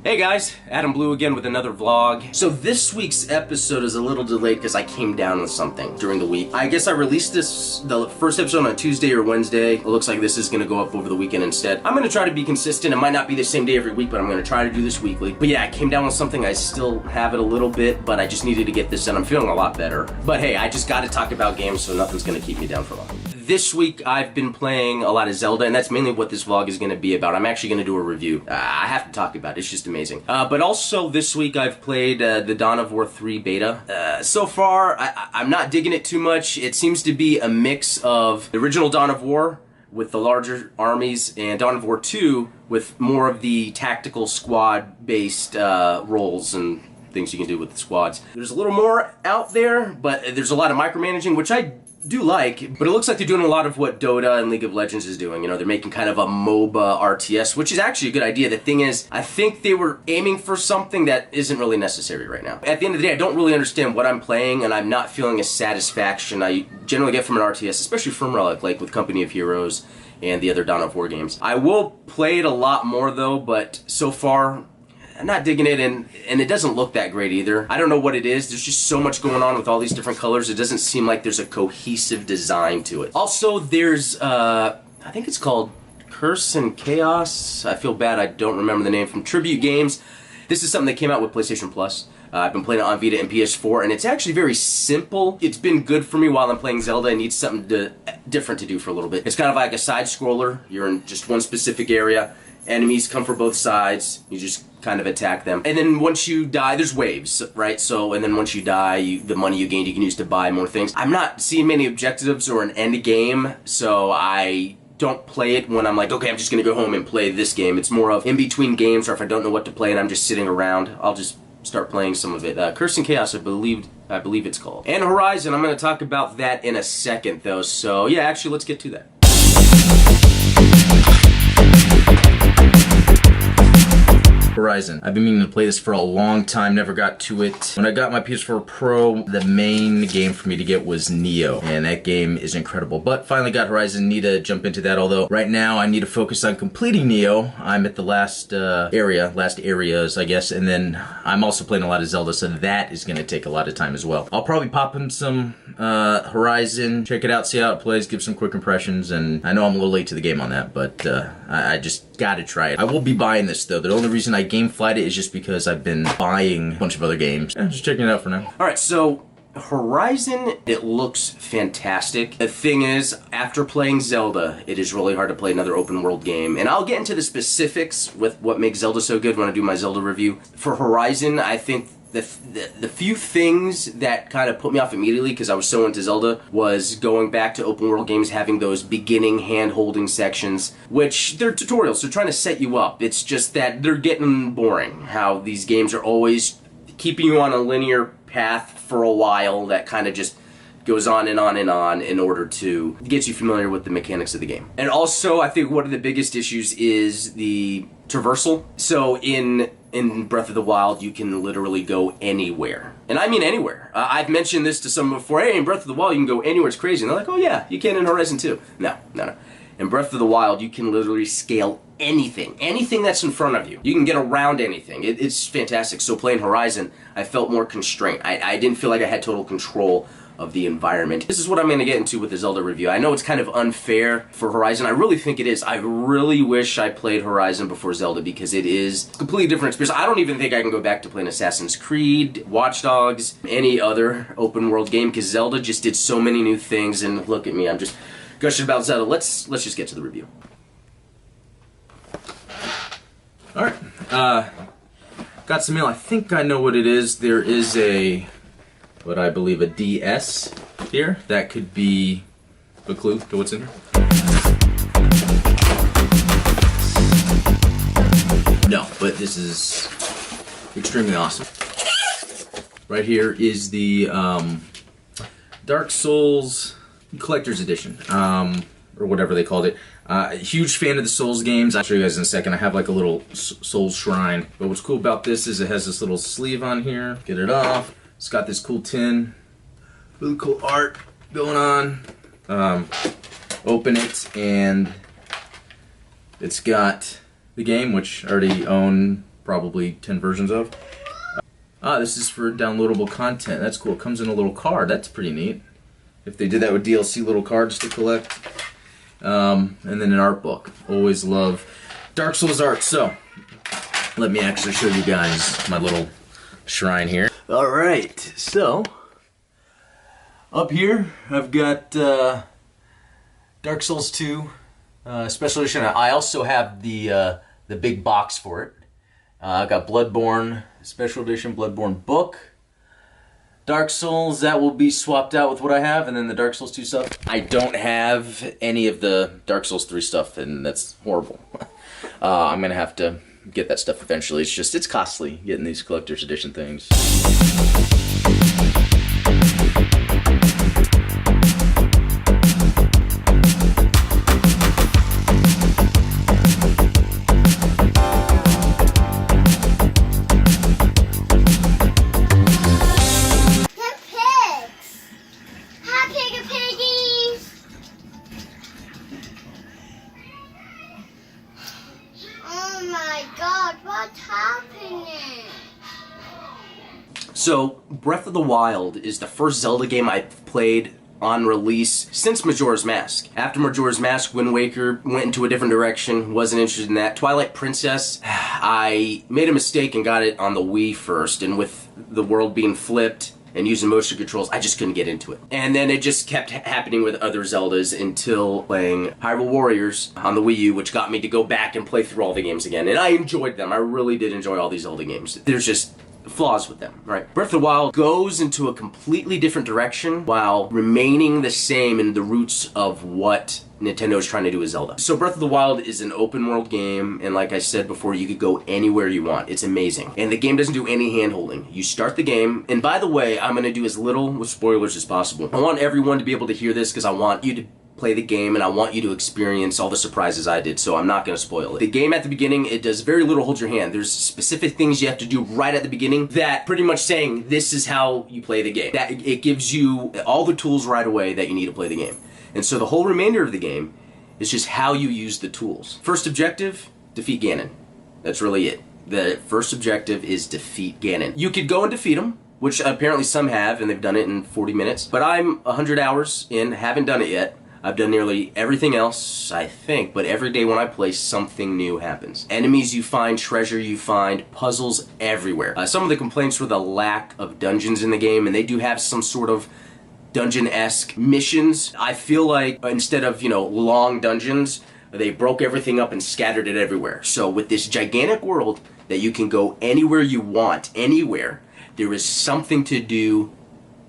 Hey guys, Adam Blue again with another vlog. So this week's episode is a little delayed because I came down with something during the week. I guess I released the first episode on Tuesday or Wednesday. It looks like this is going to go up over the weekend instead. I'm going to try to be consistent. It might not be the same day every week, but I'm going to try to do this weekly. But yeah, I came down with something. I still have it a little bit, but I just needed to get this done. I'm feeling a lot better. But hey, I just got to talk about games, so nothing's going to keep me down for long. This week I've been playing a lot of Zelda, and that's mainly what this vlog is going to be about. I'm actually going to do a review. I have to talk about it. It's just amazing. But also this week I've played the Dawn of War 3 beta. So far, I'm not digging it too much. It seems to be a mix of the original Dawn of War with the larger armies and Dawn of War 2 with more of the tactical squad-based roles and things you can do with the squads. There's a little more out there, but there's a lot of micromanaging, which I do like, but it looks like they're doing a lot of what Dota and League of Legends is doing. You know, they're making kind of a MOBA RTS, which is actually a good idea. The thing is, I think they were aiming for something that isn't really necessary right now. At the end of the day, I don't really understand what I'm playing, and I'm not feeling a satisfaction I generally get from an RTS, especially from Relic, like with Company of Heroes and the other Dawn of War games. I will play it a lot more though, but so far, I'm not digging it, and it doesn't look that great either. I don't know what it is. There's just so much going on with all these different colors. It doesn't seem like there's a cohesive design to it. Also, there's, I think it's called Curse and Chaos. I feel bad I don't remember the name, from Tribute Games. This is something that came out with PlayStation Plus. I've been playing it on Vita and PS4, and it's actually very simple. It's been good for me while I'm playing Zelda. I need something different to do for a little bit. It's kind of like a side-scroller. You're in just one specific area. Enemies come from both sides. You just kind of attack them. And then once you die, there's waves, right? So, and then once you die, the money you gained you can use to buy more things. I'm not seeing many objectives or an end game, so I don't play it when I'm like, okay, I'm just gonna go home and play this game. It's more of in between games, or if I don't know what to play and I'm just sitting around, I'll just start playing some of it. Curse and Chaos, I believe it's called. And Horizon, I'm gonna talk about that in a second though, so yeah, actually let's get to that. Horizon. I've been meaning to play this for a long time, never got to it. When I got my PS4 Pro, the main game for me to get was Neo, and that game is incredible. But finally got Horizon, need to jump into that, although right now I need to focus on completing Neo. I'm at the last areas, I guess, and then I'm also playing a lot of Zelda, so that is going to take a lot of time as well. I'll probably pop in some Horizon, check it out, see how it plays, give some quick impressions, and I know I'm a little late to the game on that, but I just gotta try it. I will be buying this though. The only reason I game flight it is just because I've been buying a bunch of other games. I'm just checking it out for now. Alright, so Horizon, it looks fantastic. The thing is, after playing Zelda, it is really hard to play another open world game. And I'll get into the specifics with what makes Zelda so good when I do my Zelda review. For Horizon, I think the few things that kind of put me off immediately, because I was so into Zelda, was going back to open world games, having those beginning hand-holding sections, which they're tutorials, they're trying to set you up. It's just that they're getting boring, how these games are always keeping you on a linear path for a while that kind of just goes on and on and on in order to get you familiar with the mechanics of the game. And also, I think one of the biggest issues is the traversal. So in Breath of the Wild, you can literally go anywhere. And I mean anywhere. I've mentioned this to someone before, hey, in Breath of the Wild, you can go anywhere, it's crazy. And they're like, oh yeah, you can in Horizon too. No. In Breath of the Wild, you can literally scale anything that's in front of you. You can get around anything. It's fantastic. So playing Horizon, I felt more constrained. I didn't feel like I had total control of the environment. This is what I'm going to get into with the Zelda review. I know it's kind of unfair for Horizon. I really think it is. I really wish I played Horizon before Zelda, because it is a completely different experience. I don't even think I can go back to playing Assassin's Creed, Watch Dogs, any other open world game, because Zelda just did so many new things, and look at me, I'm just gushing about Zelda. Let's just get to the review. Alright, got some mail. I think I know what it is. There is what I believe a DS here. That could be a clue to what's in here. No, but this is extremely awesome. Right here is the Dark Souls Collector's Edition, or whatever they called it. Huge fan of the Souls games. I'll show you guys in a second. I have like a little Souls shrine. But what's cool about this is it has this little sleeve on here. Get it off. It's got this cool tin. Really cool art going on. Open it, and it's got the game, which I already own probably 10 versions of. This is for downloadable content. That's cool. It comes in a little card. That's pretty neat. If they did that with DLC, little cards to collect. And then an art book. Always love Dark Souls art. So, let me actually show you guys my little shrine here. Alright, so up here I've got Dark Souls 2 Special Edition. I also have the big box for it. I've got Bloodborne Special Edition, Bloodborne book. Dark Souls, that will be swapped out with what I have, and then the Dark Souls 2 stuff. I don't have any of the Dark Souls 3 stuff, and that's horrible. I'm gonna have to get that stuff eventually. It's just, it's costly getting these collector's edition things. So, Breath of the Wild is the first Zelda game I've played on release since Majora's Mask. After Majora's Mask, Wind Waker went into a different direction, wasn't interested in that. Twilight Princess, I made a mistake and got it on the Wii first, and with the world being flipped and using motion controls, I just couldn't get into it. And then it just kept happening with other Zeldas until playing Hyrule Warriors on the Wii U, which got me to go back and play through all the games again. And I enjoyed them. I really did enjoy all these Zelda games. There's just flaws with them, right? Breath of the Wild goes into a completely different direction while remaining the same in the roots of what Nintendo is trying to do with Zelda. So Breath of the Wild is an open world game, and like I said before, you could go anywhere you want. It's amazing. And the game doesn't do any hand-holding. You start the game, and by the way, I'm gonna do as little with spoilers as possible. I want everyone to be able to hear this because I want you to play the game and I want you to experience all the surprises I did, so I'm not going to spoil it. The game at the beginning, it does very little hold your hand. There's specific things you have to do right at the beginning that pretty much saying this is how you play the game. That it gives you all the tools right away that you need to play the game. And so the whole remainder of the game is just how you use the tools. First objective, defeat Ganon. That's really it. The first objective is defeat Ganon. You could go and defeat him, which apparently some have, and they've done it in 40 minutes. But I'm 100 hours in, haven't done it yet. I've done nearly everything else, I think, but every day when I play, something new happens. Enemies you find, treasure you find, puzzles everywhere. Some of the complaints were the lack of dungeons in the game, and they do have some sort of dungeon-esque missions. I feel like instead of, long dungeons, they broke everything up and scattered it everywhere. So with this gigantic world that you can go anywhere you want, anywhere, there is something to do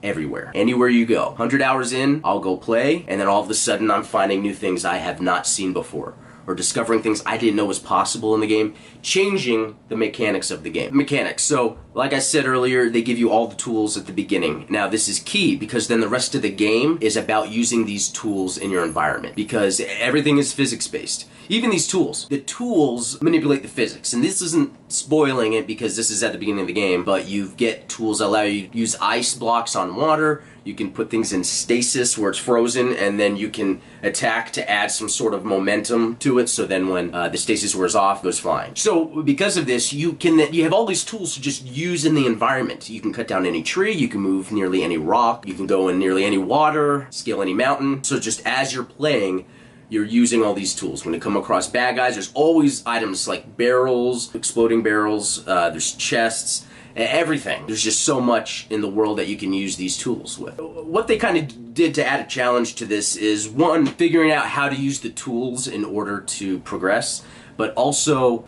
everywhere. Anywhere you go. 100 hours in, I'll go play, and then all of a sudden I'm finding new things I have not seen before, or discovering things I didn't know was possible in the game, changing the mechanics of the game. Mechanics. So, like I said earlier, they give you all the tools at the beginning. Now, this is key, because then the rest of the game is about using these tools in your environment, because everything is physics-based. Even these tools. The tools manipulate the physics, and this isn't spoiling it because this is at the beginning of the game, but you get tools that allow you to use ice blocks on water. You can put things in stasis where it's frozen, and then you can attack to add some sort of momentum to it, so then when the stasis wears off, it goes flying. So because of this, you have all these tools to just use in the environment. You can cut down any tree, you can move nearly any rock, you can go in nearly any water, scale any mountain. So just as you're playing, you're using all these tools. When you come across bad guys, there's always items like barrels, exploding barrels, there's chests, everything. There's just so much in the world that you can use these tools with. What they kind of did to add a challenge to this is, one, figuring out how to use the tools in order to progress, but also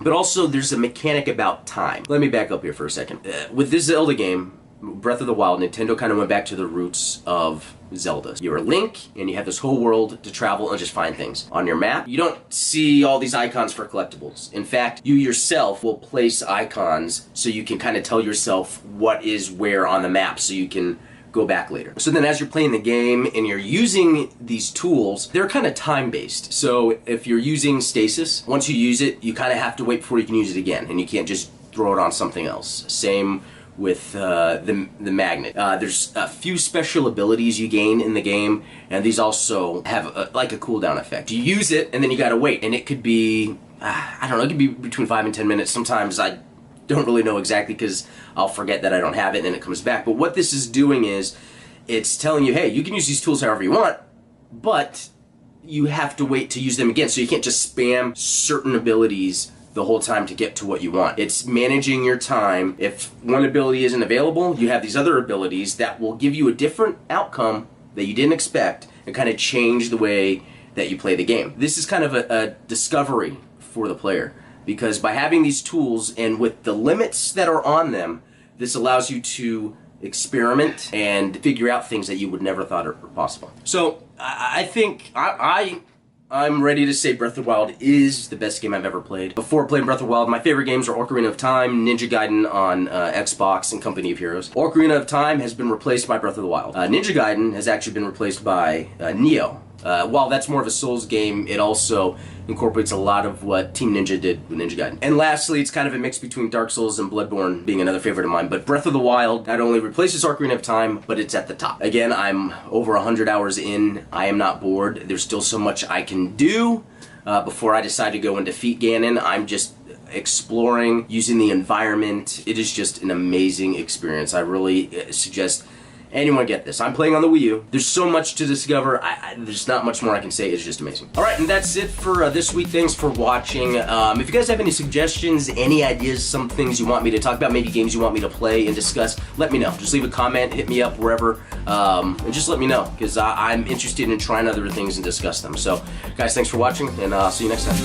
there's a mechanic about time. Let me back up here for a second. With this Zelda game, Breath of the Wild, Nintendo kind of went back to the roots of Zelda. You're a Link, and you have this whole world to travel and just find things. On your map, you don't see all these icons for collectibles. In fact, you yourself will place icons so you can kind of tell yourself what is where on the map so you can go back later. So then as you're playing the game and you're using these tools, they're kind of time-based. So if you're using stasis, once you use it, you kind of have to wait before you can use it again, and you can't just throw it on something else. Same with the magnet. There's a few special abilities you gain in the game, and these also have like a cooldown effect. You use it, and then you gotta wait, and it could be, I don't know, it could be between 5 and 10 minutes. Sometimes I don't really know exactly because I'll forget that I don't have it and then it comes back. But what this is doing is it's telling you, hey, you can use these tools however you want, but you have to wait to use them again. So you can't just spam certain abilities the whole time to get to what you want. It's managing your time. If one ability isn't available, you have these other abilities that will give you a different outcome that you didn't expect and kind of change the way that you play the game. This is kind of a discovery for the player, because by having these tools and with the limits that are on them, this allows you to experiment and figure out things that you would never thought are possible. So I think I'm ready to say Breath of the Wild is the best game I've ever played. Before playing Breath of the Wild, my favorite games are Ocarina of Time, Ninja Gaiden on Xbox, and Company of Heroes. Ocarina of Time has been replaced by Breath of the Wild. Ninja Gaiden has actually been replaced by Nioh. While that's more of a Souls game, it also incorporates a lot of what Team Ninja did with Ninja Gaiden. And lastly, it's kind of a mix between Dark Souls and Bloodborne being another favorite of mine. But Breath of the Wild not only replaces Ocarina of Time, but it's at the top. Again, I'm over 100 hours in. I am not bored. There's still so much I can do before I decide to go and defeat Ganon. I'm just exploring, using the environment. It is just an amazing experience. I really suggest anyone get this. I'm playing on the Wii U. There's so much to discover. There's not much more I can say. It's just amazing. All right, and that's it for this week. Thanks for watching. If you guys have any suggestions, any ideas, some things you want me to talk about, maybe games you want me to play and discuss, let me know. Just leave a comment, hit me up wherever, and just let me know, because I'm interested in trying other things and discuss them. So, guys, thanks for watching, and I'll see you next time.